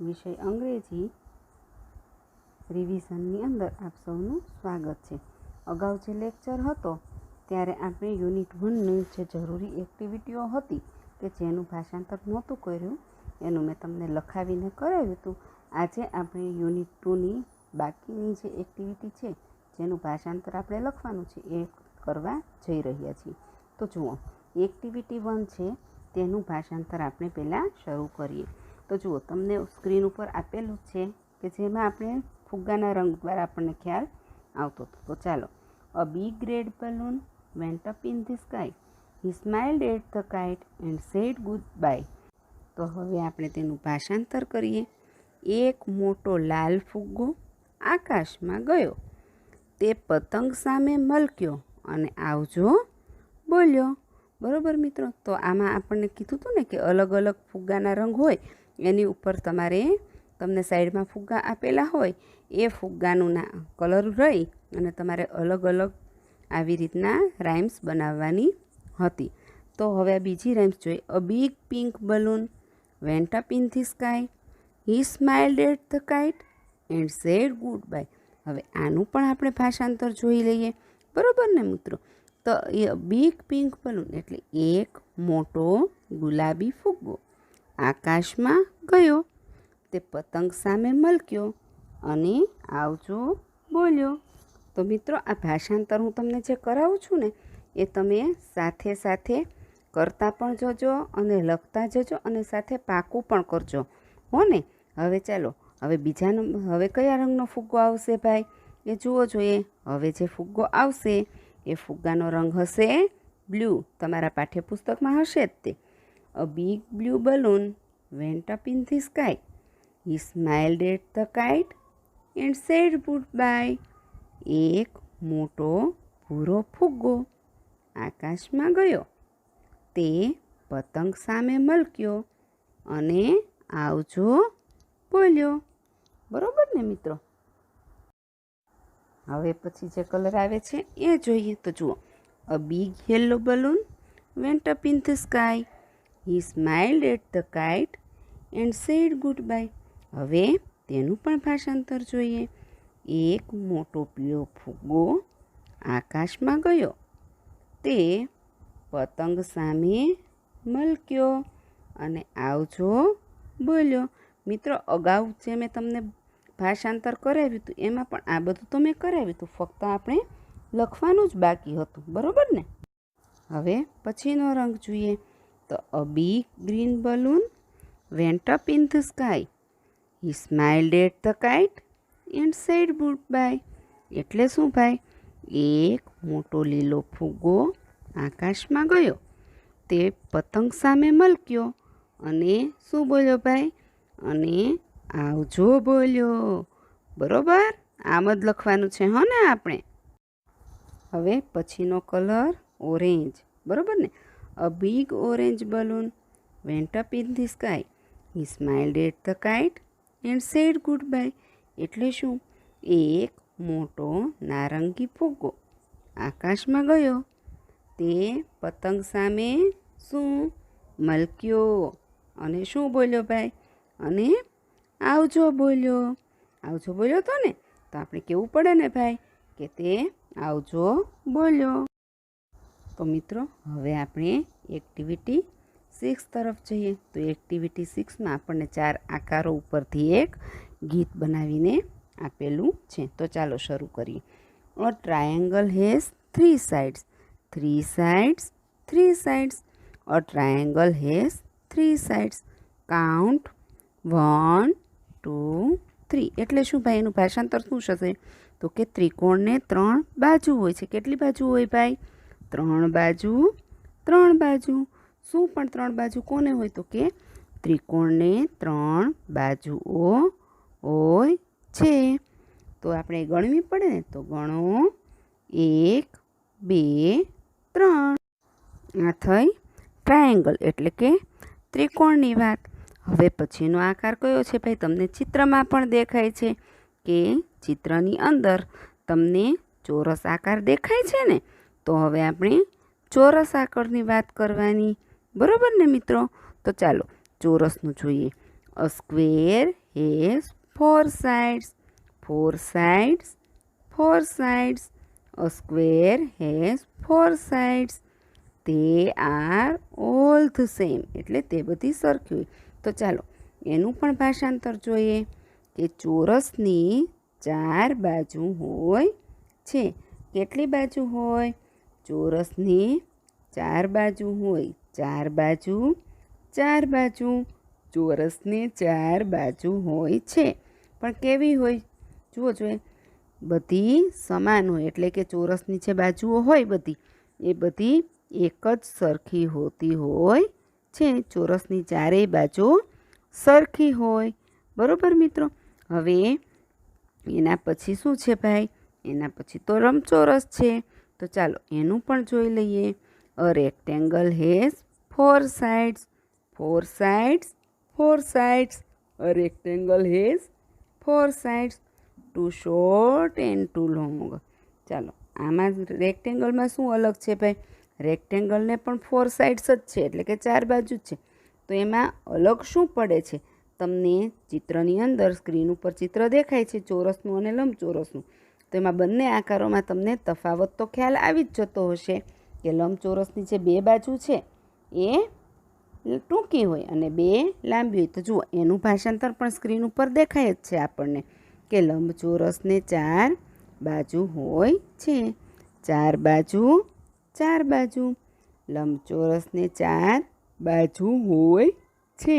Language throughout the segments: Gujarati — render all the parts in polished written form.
વિષય અંગ્રેજી રિવિઝનની અંદર આપ સૌનું સ્વાગત છે। અગાઉ જે લેક્ચર હતો ત્યારે આપણે યુનિટ 1ની જે જરૂરી એક્ટિવિટીઓ હતી કે જેનું ભાષાંતર નહોતું કર્યું એનું મેં તમને લખાવીને કરાવ્યું હતું। આજે આપણે યુનિટ 2ની બાકીની જે એક્ટિવિટી છે જેનું ભાષાંતર આપણે લખવાનું છે એ કરવા જઈ રહ્યા છીએ। તો જુઓ, એક્ટિવિટી 1 છે તેનું ભાષાંતર આપણે પહેલાં શરૂ કરીએ। તો જુઓ, તમને સ્ક્રીન ઉપર આપેલું છે કે જેમાં આપણે ફુગ્ગાના રંગ દ્વારા આપણને ખ્યાલ આવતો હતો। તો ચાલો, a big red balloon went up in the sky, he smiled at the kite and said goodbye. તો હવે આપણે તેનું ભાષાંતર કરીએ। એક મોટો લાલ ફુગ્ગો આકાશમાં ગયો, તે પતંગ સામે મલક્યો અને આવજો બોલ્યો। બરાબર મિત્રો? તો આમાં આપણને કીધું હતું ને કે અલગ અલગ ફુગ્ગાના રંગ હોય એની ઉપર તમને સાઈડમાં ફુગ્ગા આપેલા હોય એ ફુગ્ગાનું કલર રહી અને તમારે અલગ અલગ આવી રીતના રાઇમ્સ બનાવવાની હતી। તો હવે આ બીજી રાઇમ્સ જોઈએ। A big pink balloon went up in the sky, he smiled at the kite and said goodbye. હવે આનું પણ આપણે ભાષાંતર જોઈ લઈએ, બરાબર ને મિત્રો? તો એ બિગ પિંક બલૂન એટલે એક મોટો ગુલાબી ફુગ્ગો આકાશમાં ગયો, તે પતંગ સામે મલક્યો અને આવજો બોલ્યો। તો મિત્રો, આ ભાષાંતર હું તમને જે કરાવું છું ને એ તમે સાથે સાથે કરતા પણ જજો અને લખતા જજો અને સાથે પાકું પણ કરજો, હો ને? હવે ચાલો, હવે કયા રંગનો ફુગ્ગો આવશે ભાઈ એ જુઓ જોઈએ। હવે જે ફુગ્ગો આવશે એ ફુગ્ગાનો રંગ હશે બ્લુ। તમારા પાઠ્યપુસ્તકમાં હશે જ તે। A big blue balloon went up in the sky, he smiled at the kite and said goodbye. એક મોટો ભૂરો ફુગ્ગો આકાશમાં ગયો, તે પતંગ સામે મલક્યો અને આવજો બોલ્યો। બરાબર ને મિત્રો? હવે પછી જે કલર આવે છે એ જોઈએ। તો જુઓ, a big yellow balloon went up in the sky, he smiled at the kite and said goodbye. હવે તેનું પણ ભાષાંતર જોઈએ। એક મોટો પીળો ફુગ્ગો આકાશમાં ગયો, તે પતંગ સામે મલક્યો અને આવજો બોલ્યો। મિત્રો, અગાઉ જે મેં તમને ભાષાંતર કરાવ્યું હતું એમાં પણ આ બધું તો મેં કરાવ્યું હતું, ફક્ત આપણે લખવાનું જ બાકી હતું, બરાબર ને? હવે પછીનો રંગ જોઈએ। તો a big green balloon went up in the sky, he smiled at the kite and said goodbye. એટલે શું ભાઈ? એક મોટો લીલો ફુગ્ગો આકાશમાં ગયો, તે પતંગ સામે મલક્યો અને શું બોલ્યો ભાઈ? અને આવજો બોલ્યો। બરોબર? આમ જ લખવાનું છે, હો ને આપણે? હવે પછીનો કલર ઓરેન્જ, બરાબર ને? A big orange balloon went up in the sky, he smiled at the kite and said goodbye. એટલે શું? એક મોટો નારંગી ફુગ્ગો આકાશમાં ગયો, તે પતંગ સામે શું મલક્યો અને શું બોલ્યો ભાઈ? અને આવજો બોલ્યો। આવજો બોલ્યો તો ને? તો આપણે કેવું પડે ને ભાઈ કે તે આવજો બોલ્યો। તો મિત્રો, હવે આપણે એક્ટિવિટી 6 તરફ જઈએ। તો એક્ટિવિટી 6માં આપણને 4 આકારો ઉપરથી એક ગીત બનાવીને આપેલું છે। તો ચાલો શરૂ કરીએ। અ triangle has 3 sides, 3 sides, 3 sides. A triangle has 3 sides, count 1 2 3। એટલે શું ભાઈ? એનું ભાષાંતર શું થશે? તો કે ત્રિકોણને 3 બાજુ હોય છે। કેટલી બાજુ હોય ભાઈ? 3 બાજુ, 3 બાજુ। શું પણ 3 બાજુ કોને હોય? તો કે ત્રિકોણને 3 બાજુઓ હોય છે। તો આપણે ગણવી પડે ને, તો ગણો 1 2 3। આ થઈ ટ્રાયેંગલ એટલે કે ત્રિકોણની વાત। હવે પછીનો આકાર કયો છે ભાઈ? તમને ચિત્રમાં પણ દેખાય છે કે ચિત્રની અંદર તમને ચોરસ આકાર દેખાય છે ને? તો હવે આપણે ચોરસ આકારની વાત કરવાની, બરાબર ને મિત્રો? તો ચાલો ચોરસનું જોઈએ। અ square has four sides. Four sides, four sides. A square has four sides. They are all the same. એટલે તે બધી સરખી હોય. તો ચાલો એનું પણ ભાષાંતર જોઈએ કે ચોરસની ચાર બાજુ હોય છે. કેટલી બાજુ હોય? ચોરસની ચાર બાજુ હોય. ચાર બાજુ, ચાર બાજુ. ચોરસની ચાર બાજુ હોય છે. પણ કેવી હોય? જુઓ જોઈએ, બધી સમાન હોય. એટલે કે ચોરસની જે બાજુઓ હોય બધી, એ બધી એક જ સરખી હોતી હોય છે. ચોરસની ચારેય બાજુ સરખી હોય. બરાબર મિત્રો? હવે એના પછી શું છે ભાઈ? એના પછી તો લંબચોરસ છે. તો ચાલો એનું પણ જોઈ લઈએ. A rectangle has four sides. Four sides, four sides. A rectangle has four sides. Two short and two long. ચાલો આમાં રેક્ટેંગલમાં શું અલગ છે ભાઈ? રેક્ટેંગલને પણ ફોર સાઇડ્સ જ છે, એટલે કે ચાર બાજુ જ છે. તો એમાં અલગ શું પડે છે? તમને ચિત્રની અંદર સ્ક્રીન ઉપર ચિત્ર દેખાય છે ચોરસનું અને લંબચોરસનું. તો એમાં બંને આકારોમાં તમને તફાવત તો ખ્યાલ આવી જ જતો હશે કે લંબચોરસની જે બે બાજુ છે એ ટૂંકી હોય અને બે લાંબી હોય. તો જુઓ એનું ભાષાંતર પણ સ્ક્રીન ઉપર દેખાય જ છે આપણને કે લંબચોરસને ચાર બાજુ હોય છે. ચાર બાજુ, ચાર બાજુ. લંબચોરસને ચાર બાજુ હોય છે.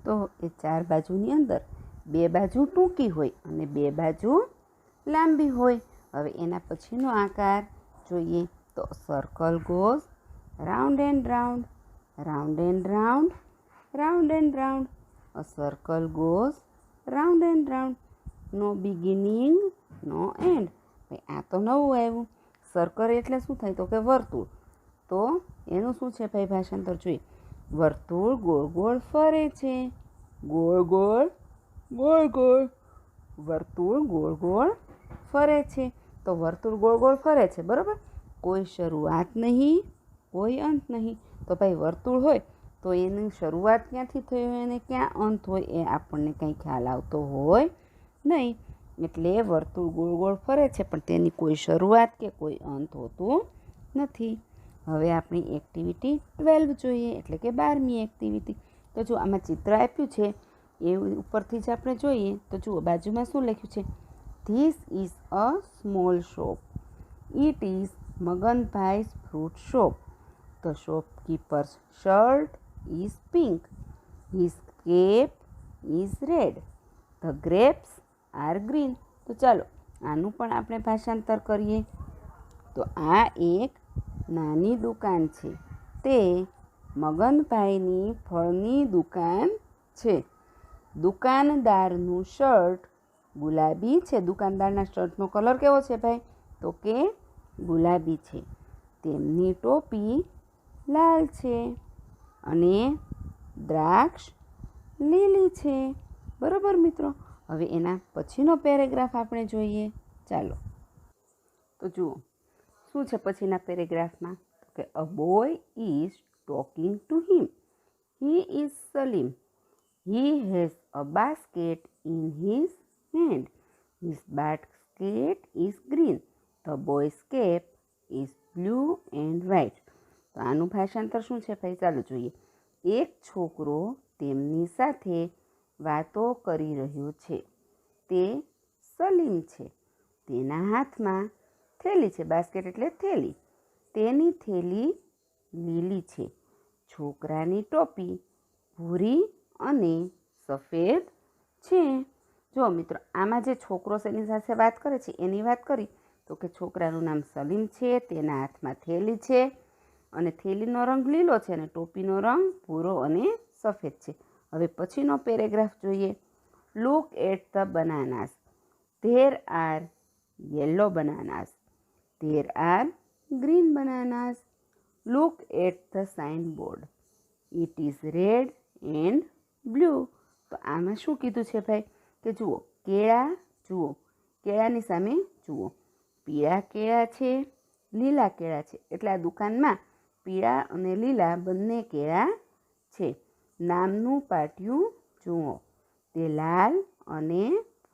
તો એ ચાર બાજુની અંદર બે બાજુ ટૂંકી હોય અને બે બાજુ લાંબી હોય. હવે એના પછીનો આકાર જોઈએ તો circle goes round and round, round and round, round and round. A circle goes round and round. No beginning, no end. ભાઈ આ તો નવું આવ્યું. સર્કલ એટલે શું થાય? તો કે વર્તુળ. તો એનું શું છે ભાઈ ભાષાંતર? જોઈએ, વર્તુળ ગોળ ગોળ ફરે છે. ગોળ ગોળ, ગોળ ગોળ. વર્તુળ ગોળ ગોળ ફરે છે. તો વર્તુળ ગોળ ગોળ ફરે છે, બરાબર? કોઈ શરૂઆત નહીં, કોઈ અંત નહીં. તો ભાઈ વર્તુળ હોય તો એની શરૂઆત ક્યાંથી થઈ હોય અને ક્યાં અંત હોય એ આપણને કંઈ ખ્યાલ આવતો હોય નહીં. એટલે વર્તુળ ગોળ ગોળ ફરે છે પણ તેની કોઈ શરૂઆત કે કોઈ અંત હોતું નથી. હવે આપણી એક્ટિવિટી 12 જોઈએ, એટલે કે 12મી એક્ટિવિટી. તો જો આમાં ચિત્ર આપ્યું છે એ ઉપરથી જ આપણે જોઈએ તો જુઓ બાજુમાં શું લખ્યું છે? This is a small shop. It is Maganbhai's fruit shop. The shopkeeper's shirt is pink. His cap is red. The grapes are green. તો ચાલો આનું પણ આપણે ભાષાંતર કરીએ. તો આ એક નાની દુકાન છે. તે મગનભાઈની ફળની દુકાન છે. દુકાનદારનું શર્ટ ગુલાબી છે. દુકાનદારના શર્ટનો કલર કેવો છે ભાઈ? તો કે ગુલાબી છે. તેમની ટોપી લાલ છે અને દ્રાક્ષ લીલી છે. બરાબર મિત્રો? હવે એના પછીનો પેરેગ્રાફ આપણે જોઈએ. ચાલો તો જુઓ શું છે પછીના પેરેગ્રાફમાં? કે a boy is talking to him. He is Salim. He has a basket in his hand. His basket is green. The boy's cap is blue and white. તો આનું ભાષાંતર શું છે ભાઈ? ચાલો જોઈએ. એક છોકરો તેમની સાથે વાતો કરી રહ્યો છે. તે સલીમ છે. તેના હાથમાં થેલી છે. બાસ્કેટ એટલે થેલી. તેની થેલી લીલી છે. છોકરાની ટોપી ભૂરી અને સફેદ છે. જો મિત્રો આમાં જે છોકરો એની સાથે વાત કરે છે એની વાત કરી તો કે છોકરાનું નામ સલીમ છે. તેના હાથમાં થેલી છે અને થેલીનો રંગ લીલો છે અને ટોપીનો રંગ ભૂરો અને સફેદ છે. હવે પછીનો પેરેગ્રાફ જોઈએ. Look at the bananas. There are yellow bananas. There are green bananas. Look at the signboard. It is red and blue. તો આમાં શું કીધું છે ભાઈ? કે જુઓ કેળા, જુઓ કેળાની સામે જુઓ પીળા કેળા છે, લીલા કેળા છે. એટલે આ દુકાનમાં પીળા અને લીલા બંને કેળા છે. નામનું પાટિયું જુઓ. તે લાલ અને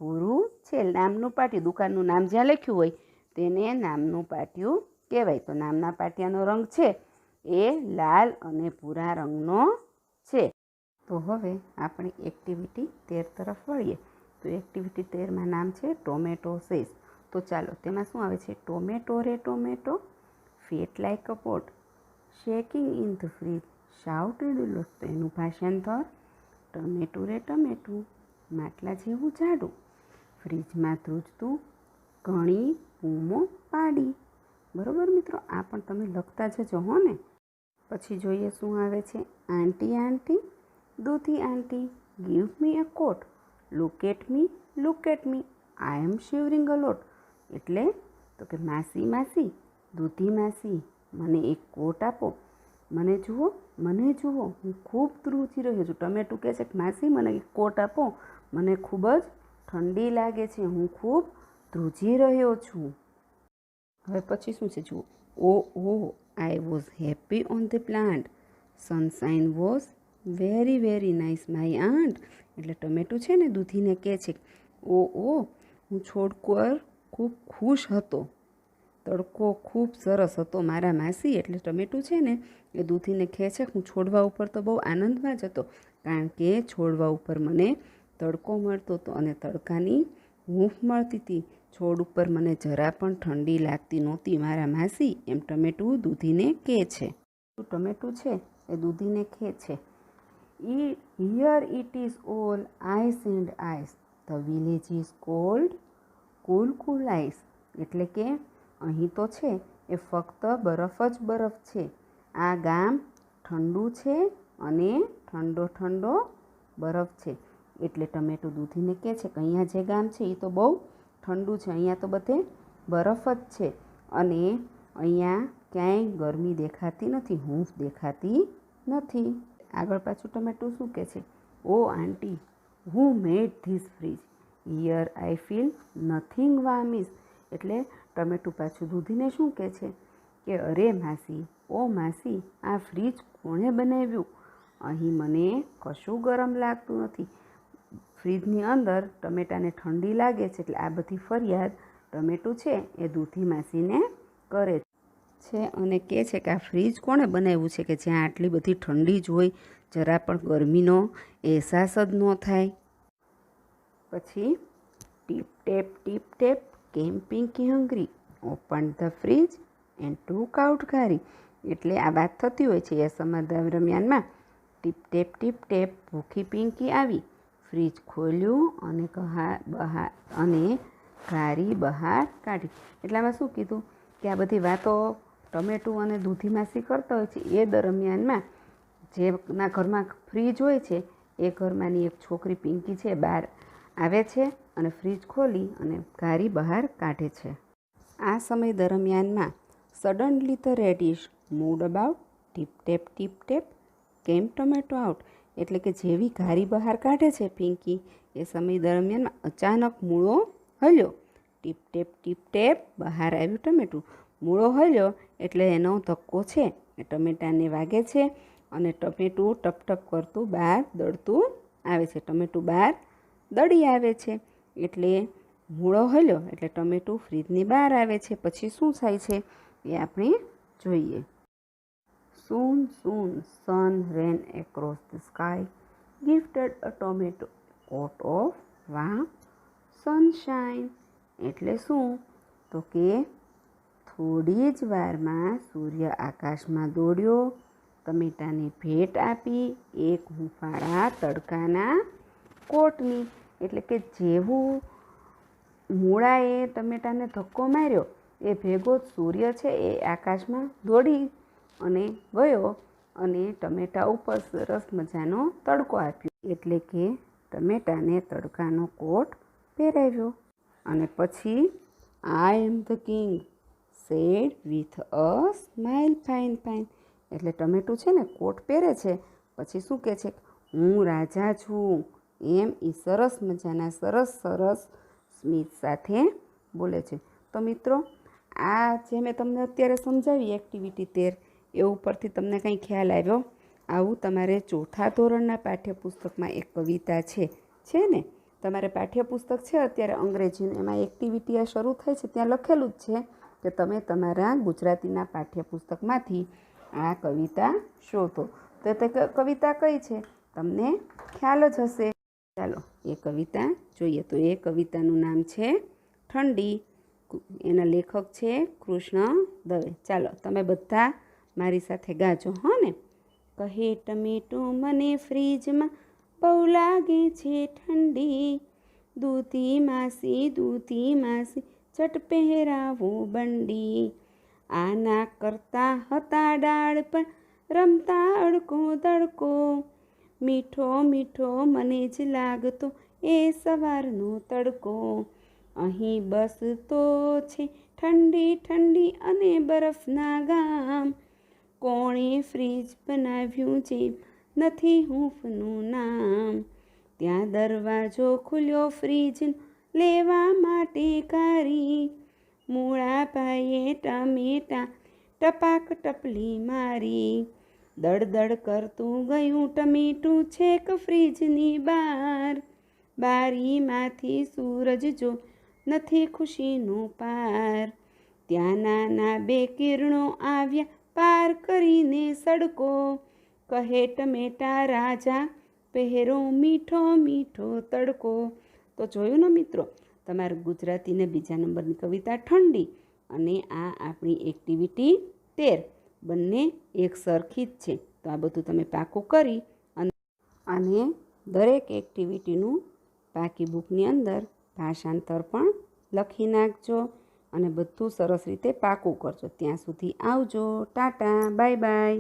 ભૂરું છે. નામનું પાટિયું, દુકાનનું નામ જ્યાં લખ્યું હોય તેને નામનું પાટિયું કહેવાય. તો નામના પાટિયાનો રંગ છે એ લાલ અને ભૂરા રંગનો છે. તો હવે આપણે એક્ટિવિટી 13 તરફ વળીએ. તો એક્ટિવિટી 13માં નામ છે ટોમેટો સેસ. તો ચાલો તેમાં શું આવે છે? ટોમેટો રે tomato, fat like a pot, shaking in the fridge, shouted lot. તો એનું ભાષાંતર ટમેટું રે ટમેટું, માટલા જેવું જાડું, ફ્રીજમાં ધ્રુજતું, ઘણી બૂમો પાડી. બરાબર મિત્રો, આ પણ તમે લખતા જજો હો ને. પછી જોઈએ શું આવે છે. Aunty aunty, Dudhi aunty, give me a coat, look at me, I am shivering a lot. એટલે તો કે માસી માસી, દૂધી માસી, મને એક કોટ આપો. મને જુઓ, હું ખૂબ ધ્રુજી રહ્યો છું. ટમેટું કહે છે કે માસી મને એક કોટ આપો, મને ખૂબ જ ઠંડી લાગે છે, હું ખૂબ ધ્રુજી રહ્યો છું. હવે પછી શું છે જુઓ. Oh I was happy on the plant, sunshine was very very nice my aunt. એટલે ટમેટું છે ને દૂધીને કહે છે હું છોડ પર ખૂબ ખુશ હતો, તડકો ખૂબ સરસ હતો મારા માસી. એટલે ટમેટું છે ને એ દૂધીને કહે છે હું છોડવા ઉપર તો બહુ આનંદમાં જ હતો, કારણ કે છોડવા ઉપર મને તડકો મળતો હતો અને તડકાની હૂંફ મળતી હતી. છોડ ઉપર મને જરા પણ ઠંડી લાગતી નહોતી મારા માસી. એમ ટમેટું દૂધીને કહે છે. ટમેટું છે એ દૂધીને કહે છે here it is all ice and ice, the village is cold, cool ice. એટલે કે અહીં તો છે એ ફક્ત બરફ જ બરફ છે. આ ગામ ઠંડુ છે અને ઠંડો બરફ છે. એટલે ટમેટું દૂધીને કહે છે કે અહીંયા જે ગામ છે એ તો બહુ ઠંડુ છે, અહીંયા તો બધે બરફ જ છે અને અહીંયા ક્યાંય ગરમી દેખાતી નથી, હૂંફ દેખાતી નથી. આગળ પાછું ટમેટું શું કહે છે? Oh aunty, who made this fridge, here I feel nothing warmish. એટલે ટમેટું પાછું દૂધીને શું કહે છે કે અરે માસી, ઓ માસી, આ ફ્રીજ કોણે બનાવ્યું? અહીં મને કશું ગરમ લાગતું નથી. ફ્રીજની અંદર ટમેટાને ઠંડી લાગે છે. એટલે આ બધી ફરિયાદ ટમેટું છે એ દૂધી માસીને કરે છે અને કહે છે કે આ ફ્રીજ કોણે બનાવ્યું છે કે જ્યાં આટલી બધી ઠંડી જ હોય, જરા પણ ગરમીનો અહેસાસ જ ન થાય. પછી tip tap came Pinky hungry, open the fridge and took out ghari. એટલે આ વાત થતી હોય છે એ સમય દરમિયાનમાં ટીપ ટેપ ભૂખી પિંકી આવી, ફ્રીજ ખોલ્યું અને ઘારી બહાર કાઢી. એટલામાં શું કીધું કે આ બધી વાતો ટમેટું અને દૂધી માસી કરતા હોય છે એ દરમિયાનમાં જેના ઘરમાં ફ્રીજ હોય છે એ ઘરમાંની એક છોકરી પિંકી છે બહાર આવે છે અને ફ્રીજ ખોલી અને ઘારી બહાર કાઢે છે. આ સમય દરમિયાનમાં suddenly the radish moved about, tip tap came tomato out. એટલે કે જેવી ઘારી બહાર કાઢે છે પિંકી એ સમય દરમિયાનમાં અચાનક મૂળો હલ્યો. ટીપ ટેપ બહાર આવ્યું ટમેટું. મૂળો હલ્યો એટલે એનો ધક્કો છે એ ટમેટાને વાગે છે અને ટમેટું ટપ કરતું બહાર દળતું આવે છે. ટમેટું બહાર દળી આવે છે એટલે મૂળો હલ્યો એટલે ટમેટું ફ્રીજની બહાર આવે છે. પછી શું થાય છે એ આપણે જોઈએ. Soon sun ran across the sky, gifted a tomato coat of warm sunshine. એટલે શું? તો કે થોડી જ વારમાં સૂર્ય આકાશમાં દોડ્યો, ટમેટાને ભેટ આપી એક હૂંફાળા તડકાના કોટની. એટલે કે જેવું મૂળાએ ટમેટાને ધક્કો માર્યો એ ભેગો જ સૂર્ય છે એ આકાશમાં દોડી અને ગયો અને ટમેટા ઉપર સરસ મજાનો તડકો આપ્યો. એટલે કે ટમેટાને તડકાનો કોટ પહેરાવ્યો. અને પછી I am the king said with a smile fine. એટલે ટમેટું છે ને કોટ પહેરે છે પછી શું કહે છે? હું રાજા છું એમ એ સરસ મજાના સરસ સ્મિત સાથે બોલે છે. તો મિત્રો, આ જે મેં તમને અત્યારે સમજાવી એક્ટિવિટી 13 એ ઉપરથી તમને કંઈ ખ્યાલ આવ્યો? આવું તમારે ચોથા ધોરણના પાઠ્યપુસ્તકમાં એક કવિતા છે છે ને. તમારે પાઠ્યપુસ્તક છે અત્યારે અંગ્રેજીનું, એમાં એક્ટિવિટી આ શરૂ થઈ છે, ત્યાં લખેલું જ છે કે તમે તમારા ગુજરાતીના પાઠ્યપુસ્તકમાંથી આ કવિતા શોધો. તો તે કવિતા કઈ છે તમને ખ્યાલ જ હશે. ચાલો એ કવિતા જોઈએ. તો એ કવિતાનું નામ છે ઠંડી. એના લેખક છે કૃષ્ણ દવે. ચાલો તમે બધા મારી સાથે ગાજો હો ને. કહે ટમેટો મને ફ્રીજમાં બહુ લાગે છે ઠંડી, દૂધી માસી ચટ પહેરાવો બંડી. આના કરતા હતા ડાળ પણ રમતા અડકો દડકો, મીઠો મને જ લાગતો એ સવારનો તડકો. અહીં બસ તો છે ઠંડી અને બરફના ગામ, કોણે ફ્રીજ બનાવ્યું જે નથી હૂંફનું નામ. ત્યાં દરવાજો ખુલ્યો ફ્રીજ લેવા માટે કારી, મૂળા ભાઈએ ટમેટા ટપાક ટપલી મારી. દડ કરતું ગયું ટમેટું છેક ફ્રીજની બહાર, બારીમાંથી સૂરજ જો નથી ખુશીનો પાર. ત્યાં નાના બે કિરણો આવ્યા પાર કરીને સડકો, કહે ટમેટા રાજા પહેરો મીઠો તડકો. તો જોયું ને મિત્રો, તમારે ગુજરાતીને બીજા નંબરની કવિતા ઠંડી અને આ આપણી એક્ટિવિટી 13 બંને એક સરખી જ છે. તો આ બધું તમે પાકું કરી અને દરેક એક્ટિવિટીનું પાકી બુકની અંદર ભાષાંતર પણ લખી નાખજો અને બધું સરસ રીતે પાકું કરજો. ત્યાં સુધી આવજો. Tata, bye bye.